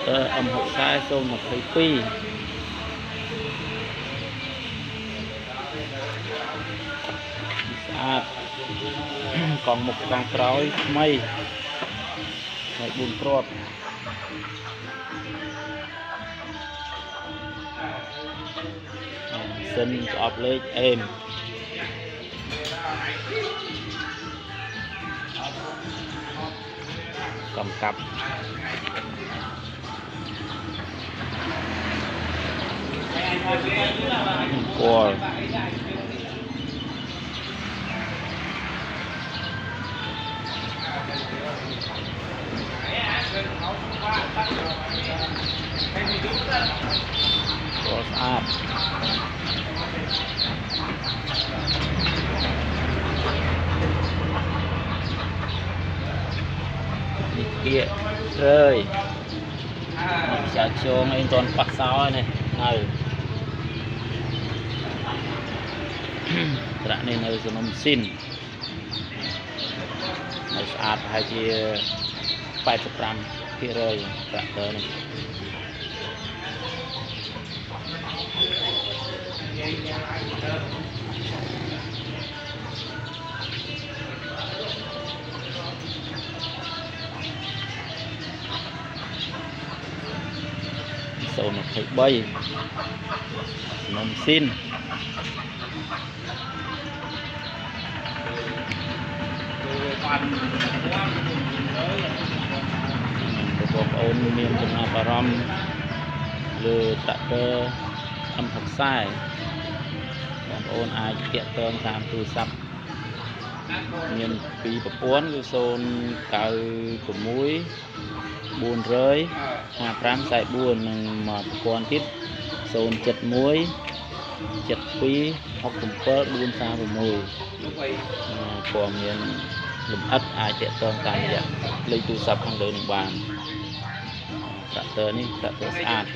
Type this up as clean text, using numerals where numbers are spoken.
tractor âm hộp sai xôn một thấy pi còn một con trói mây lại buồn trọt xin ọp lên em cầm cặp của saat kia rơi chào chuông anh toàn bắt sao này này trả nên nơi dùng xin saat hai chia 85 kia rơi tractor này số nó thấy bay nông xin bộ ôn miền Trung Nam Ram lừa tractor âm học sai bộ ôn ai tiện tơn tham tu sắp nhân phí bộ cuốn lưu xôn cào của muối buồn rơi hà pram sai buồn mà con tiếp xôn chật muối chật phí học cùng phớt buồn xa của mùi còn miền lùm ất ai tiện tơn tham dạ lấy tu sắp không được bàn tractor ini tractor saat